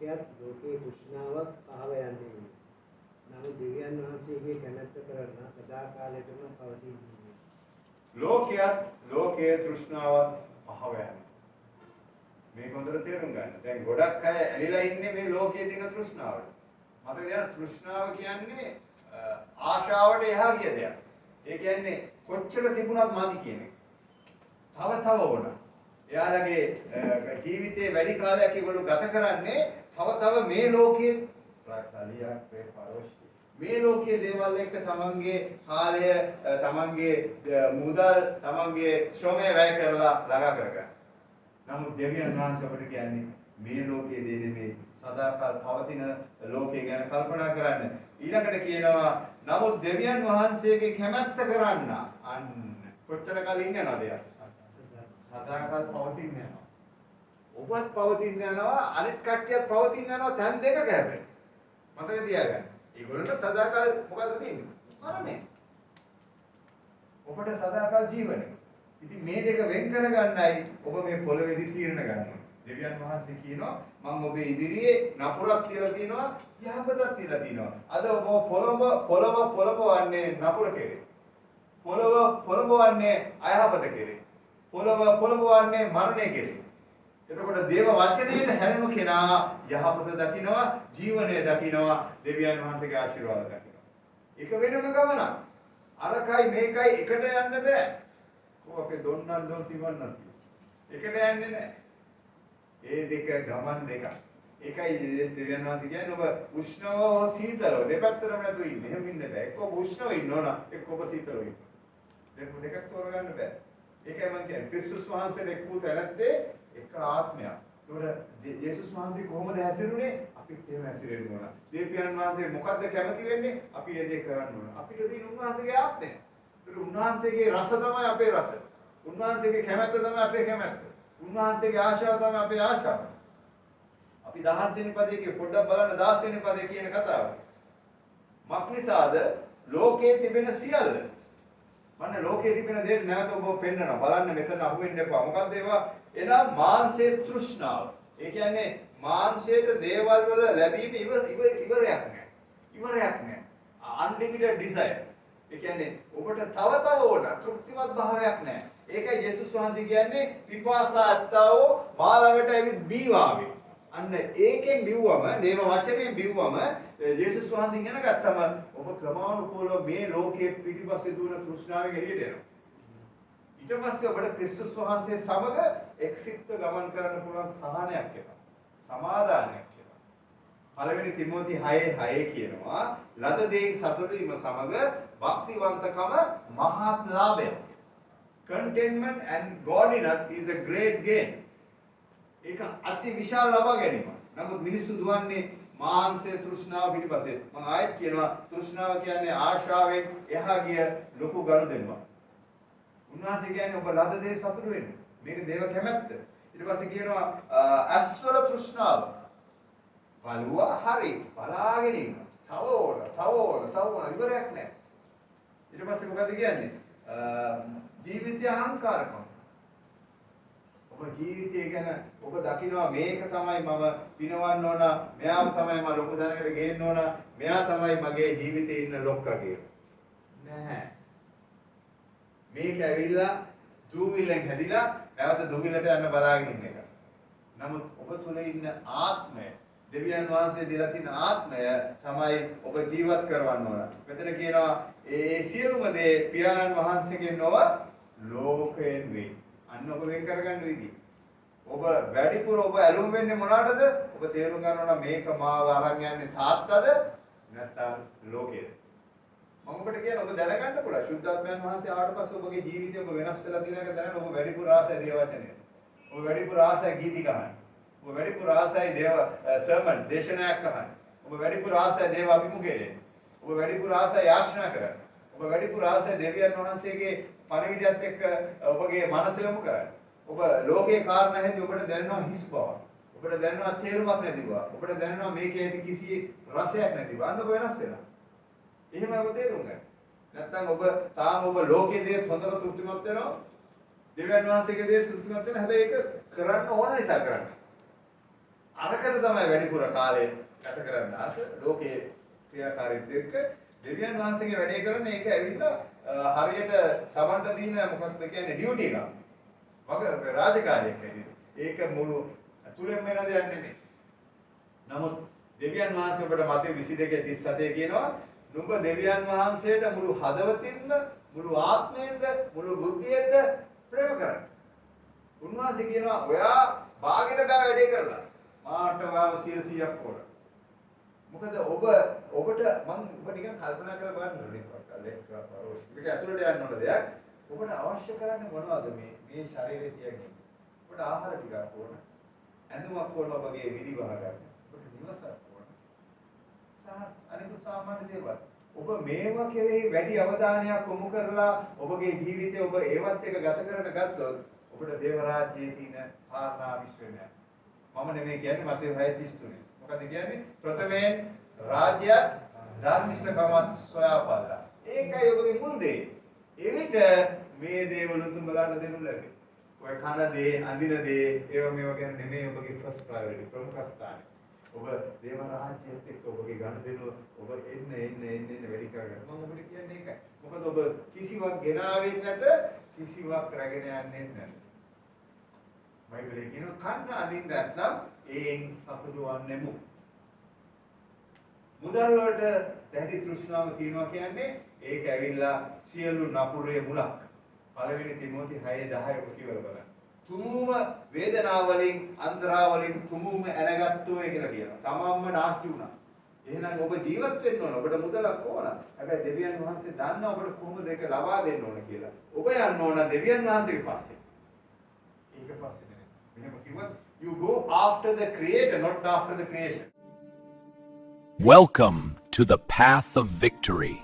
ලෝකයේ තෘෂ්ණාව පහව යන්නේ. නමුත් දෙවියන් වහන්සේගේ කැමැත්ත කරන සදාකාලයටම පවතින්නේ. ලෝකයේ තෘෂ්ණාවත් පහව යන්නේ. මේක හොඳට තේරුම් ගන්න. දැන් ගොඩක් අය ඇලිලා ඉන්නේ මේ ලෝකයේ තියෙන තෘෂ්ණාවට. මට දැන් තෘෂ්ණාව කියන්නේ ආශාවට එහා ගිය දෙයක්. ඒ කියන්නේ කොච්චර තිබුණත් මදි කියන එක. තව ඕන. එයාලගේ ජීවිතේ වැඩි කාලයක් ඒගොල්ලෝ ගත කරන්නේ තව මේ ලෝකයේ ප්‍රාර්ථනාලියක් ප්‍රේපරෝෂ්ටි. මේ ලෝකයේ දේවල් එක්ක තමන්ගේ කාලය, තමන්ගේ මුදල්, තමන්ගේ ශ්‍රමය වැය කරලා ළඟා කරගන්න. නමුත් දෙවියන් වහන්සේ අපිට කියන්නේ මේ ලෝකයේ දේ නෙමෙයි සදාකාල පවතින ලෝකය ගැන කල්පනා කරන්න. ඊළඟට කියනවා නමුත් දෙවියන් වහන්සේගේ කැමැත්ත කරන්න අන්න කොච්චර කල් ඉන්න යනවද එයා? සදාකාල පවතින්න යනවා. ඔබත් පවතින්න යනවා, අනිත් කට්ටියත් පවතින්න යනවා තැන් දෙකක හැබැයි. මතක තියාගන්න. ඒගොල්ලන්ට සදාකාල මොකද්ද තියෙන්නේ? මරණය. ඔබට සදාකාල ජීවනය. ඉතින් මේ දෙක වෙන් කරගන්නයි ඔබ මේ පොළවේදී තීරණ ගන්නවා. දෙවියන් වහන්සේ කියනවා මම ඔබේ ඉදිරියේ නපුරක් කියලා තිනවා, යහපතක් කියලා තිනවා. අද ඔබ පොළොවන්නේ නපුර කෙරේ. පොළොවන්නේ අයහපත කෙරේ. පොළොවන්නේ මරණය කෙරේ. එතකොට දේව වචනයට හැරෙනු කෙනා යහපත දකිනවා, ජීවනය දකිනවා, දෙවියන් වහන්සේගේ ආශිර්වාද දකිනවා. ඒක වෙනම ගමනක්. අරකයි මේකයි එකට යන්න බෑ. අපේ දොන්නන් දොන් සිවන්නන් එකට යන්නේ නැහැ. ඒ දෙක ගමන් දෙකක්. ඒකයි දෙවියන් වහන්සේ කියන්නේ ඔබ උෂ්ණව සීතලව දෙපැත්තටම නැතුව ඉන්න. එහෙම ඉන්න බෑ. එක්ක ඔබ උෂ්ණව ඉන්න ඕන, එක්ක ඔබ සීතලව ඉන්න. දෙකක් තෝරගන්න බෑ. ඒකයි මම කියන්නේ ක්‍රිස්තුස් වහන්සේට එක් වූ තැනැත්තේ එක ආත්මයක්. ඒතකොට යේසුස් වහන්සේ කොහොමද හැසිරුනේ? අපිත් එහෙම හැසිරෙන්න ඕන. දෙවියන් වහන්සේ මොකද්ද කැමති වෙන්නේ? අපි ඒ දේ කරන්න ඕන. අපිට තියෙන උන්වහන්සේගේ ආත්මය. ඒතර උන්වහන්සේගේ රස තමයි අපේ රස. උන්වහන්සේගේ කැමැත්ත තමයි අපේ කැමැත්ත. උන්වහන්සේගේ ආශාව තමයි අපේ ආශාව. අපි 17 වෙනි පදයේ කිය පොඩ්ඩක් බලන්න 16 වෙනි පදයේ කියන කතාව. මක්නිසාද ලෝකයේ තිබෙන සියල්ල. මන්න ලෝකයේ තිබෙන දේට නැවත ඔබ පෙන්නනවා. බලන්න මෙතන අහුවෙන්න එපා. මොකක්ද ඒවා? එනම් මාංශයේ තෘෂ්ණාව. ඒ කියන්නේ මාංශයට දේවල් වල ලැබීම ඉවරයක් නැහැ. ඉවරයක් නැහැ. unlimited desire. ඒ කියන්නේ ඔබට තව ඕන තෘප්තිමත් භාවයක් නැහැ. ඒකයි යේසුස් වහන්සේ කියන්නේ පිපාසා ඇත්තවෝ මා ළඟට ඇවිත් බීවාවේ. අන්න ඒකෙන් බිව්වම, දේව වචනයෙන් බිව්වම යේසුස් වහන්සේ ඉගෙන ගත්තම ඔබ ක්‍රමානුකූලව මේ ලෝකයේ පිටිපස්සේ දුවන තෘෂ්ණාවෙන් එළියට එනවා. ඊට පස්සේ ඔබට ක්‍රිස්තුස් වහන්සේ සමග එක්සිට්ව ගමන් කරන්න පුළුවන් සහනයක් එනවා. සමාදානයක් එනවා. පළවෙනි තිමෝති 6:6 කියනවා ලද දෙයින් සතුටු වීම සමග භක්තිවන්තකම මහත් ලාභයක්. Contentment and godliness is a great gain. ඒක අති විශාල ලබා ගැනීම. නමුත් මිනිස්සු දුවන්නේ මාංශයේ තෘෂ්ණාව පිටිපස්සේ. මම ආයෙත් කියනවා තෘෂ්ණාව කියන්නේ ආශාවෙන් එහා ගිය ලොකු ගනුදෙනුවක්. උන්වහන්සේ කියන්නේ ඔබ ලද දේ සතුටු වෙන්න. මේක දේව කැමැත්ත. ඊට පස්සේ කියනවා අස්වල තෘෂ්ණාව. බලුවා හරි බලාගෙන ඉන්න. තව ඕන ඉවරයක් නැහැ. ඊට පස්සේ මොකද කියන්නේ? ජීවිතය අහංකාරකම. ඔබ ජීවිතය ගැන ඔබ දකිනවා මේක තමයි මම පිනවන්න ඕන, මෙයාම තමයි මම ලොකු දැනකට ගේන්න ඕන, මෙයා තමයි මගේ ජීවිතේ ඉන්න ලොක්කා කියලා. නැහැ. මේක ඇවිල්ලා දූවිලෙන් හැදිලා නැවත දූවිලට යන්න බලාගෙන ඉන්න එක. නමුත් ඔබ තුල ඉන්න ආත්මය, දෙවියන් වහන්සේ දීලා තියෙන ආත්මය තමයි ඔබ ජීවත් කරවන්න ඕන. මෙතන කියනවා ඒ සියලුම දේ පියාණන් වහන්සේගෙන් නොව ලෝකයෙන් වේ. අන්න ඔබ වෙන් කරගන්න විදිහ. ඔබ වැඩිපුර ඔබ ඇලුම් වෙන්නේ මොනකටද? ඔබ තේරුම් ගන්න ඕන මේක මාව අරන් යන්නේ තාත්තද නැත්නම් ලෝකයේද? මම ඔබට කියන්නේ ඔබ දැනගන්න පුළුවන්. ශුද්ධාත්මයන් වහන්සේ ආවට පස්සේ ඔබගේ ජීවිතය ඔබ වෙනස් වෙලා තියෙන එක දැනගෙන ඔබ වැඩිපුර ආසයි දේව වචනය. ඔබ වැඩිපුර ආසයි ගීති ගහන්න. ඔබ වැඩිපුර ආසයි දේව සර්මන් දේශනාවක් අහන්න. ඔබ වැඩිපුර ආසයි දේව අභිමුඛයට එන්න. ඔබ වැඩිපුර ආසයි යාඥා කරන්න. ඔබ වැඩිපුර ආසයි දෙවියන් වහන්සේගේ පණිවිඩයත් එක්ක ඔබගේ මනස යොමු කරන්න. ඔබ ලෝකේ කාරණා හැදී ඔබට දැනෙනවා හිස් බව. ඔබට දැනෙනවා තේරුමක් නැති බව. ඔබට දැනෙනවා මේකේ ඇති කිසි රසයක් නැති බව. අන්න ඔබ වෙනස් වෙනවා. එහෙම ඔබ තේරුම් ගන්න. නැත්නම් ඔබ තාම ඔබ ලෝකයේ දේ හොඳට තෘප්තිමත් වෙනවා. දෙවියන් වහන්සේගේ දේ තෘප්තිමත් වෙනවා. හැබැයි ඒක කරන්න ඕන නිසා කරන්නේ. අරකට තමයි වැඩිපුර කාලය ගත කරන්න ආස ලෝකයේ ක්‍රියාකාරීත්වය එක්ක දෙවියන් වහන්සේගේ වැඩේ කරන්නේ ඒක ඇවිල්ලා හරියට Tamanට තියෙන මොකක්ද කියන්නේ ඩියුටි එකක්. වගේ රාජකාරියක් ඇවිල්ලා. ඒක මුළු අතුලෙන් වෙන දෙයක් නෙමෙයි. නමුත් දෙවියන් වහන්සේ ඔබට මතේ 22:37 කියනවා නුඹ දෙවියන් වහන්සේට මුළු හදවතින්ම මුළු ආත්මයෙන්ද මුළු බුද්ධියෙන්ද ප්‍රේම කරන්න. උන්වහන්සේ කියනවා ඔයා භාගෙට බෑ වැඩේ කරලා. මාට ඔයාව 100%ක් ඕන. මොකද ඔබට මම ඔබ නිකන් කල්පනා කරලා බලන්න ඕනේ කල්ලෙක්ටර් පරෝෂ්. මේක ඇතුළට යන්න ඕන දෙයක්. ඔබට අවශ්‍ය කරන්නේ මොනවද මේ ශරීරය තියන්නේ? ඔබට ආහාර ටිකක් ඕන. ඇඳුමක් ඕන ඔබගේ විලි වහ ගන්න. ඔබට නිවසක් ඕන. අනිත් සාමාන්‍ය දේවල්. ඔබ මේවා කෙරෙහි වැඩි අවධානයක් යොමු කරලා ඔබගේ ජීවිතය ඔබ ඒවත් එක ගත කරගෙන ගත්තොත් ඔබට දේව රාජ්‍යයේ තියෙන කාරණා විශ්වෙන්නේ නැහැ. මම නෙමෙයි කියන්නේ මතේ 6:33. මොකද කියන්නේ? ප්‍රථමයෙන් රාජ්‍යයත් ධර්මිෂ්ඨකමත් සොයාපල්ලා. ඒකයි ඔබගේ මුල් දේ. එවිට මේ දේවලුත් උඹලාට දෙනු ලැබේ. ඔය කන දේ, අඳින දේ, ඒව මේව ගැන නෙමෙයි ඔබගේ ෆස්ට් ප්‍රයොරිටි ප්‍රමුඛ ස්ථානේ. ඔබ දේව රාජ්‍යයත් එක්ක ඔබගේ ගනුදෙනුව ඔබ එන්න වැඩි කරගන්න. මම ඔබට කියන්නේ ඒකයි. මොකද ඔබ කිසිවක් ගෙනාවෙත් නැත, කිසිවක් රැගෙන යන්නේ නැත. බයිබලයේ කියනවා කන්න අඳින්න නැත්නම් ඒන් සතුටු වන්නෙමු. මුදල් වලට දැඩි තෘෂ්ණාව තියෙනවා කියන්නේ ඒක ඇවිල්ලා සියලු නපුරේ මුලක්. පළවෙනි තිමෝති 6:10 ඔබ කියවලා බලන්න. තුමුම වේදනාව වලින් අන්තරා වලින් තුමුම ඇනගත්තෝ කියලා කියනවා. තමන්ම නාස්ති වුණා. එහෙනම් ඔබ ජීවත් වෙන්න ඕන. ඔබට මුදලක් ඕන. හැබැයි දෙවියන් වහන්සේ දන්නා ඔබට කොහොමද ඒක ලබා දෙන්න ඕන කියලා. ඔබ යන්න ඕන දෙවියන් වහන්සේගේ පස්සේ. ඒක පස්සේ නෙමෙයි. මෙහෙම කිව්වොත් you go after the creator not after the creation. Welcome to the path of victory.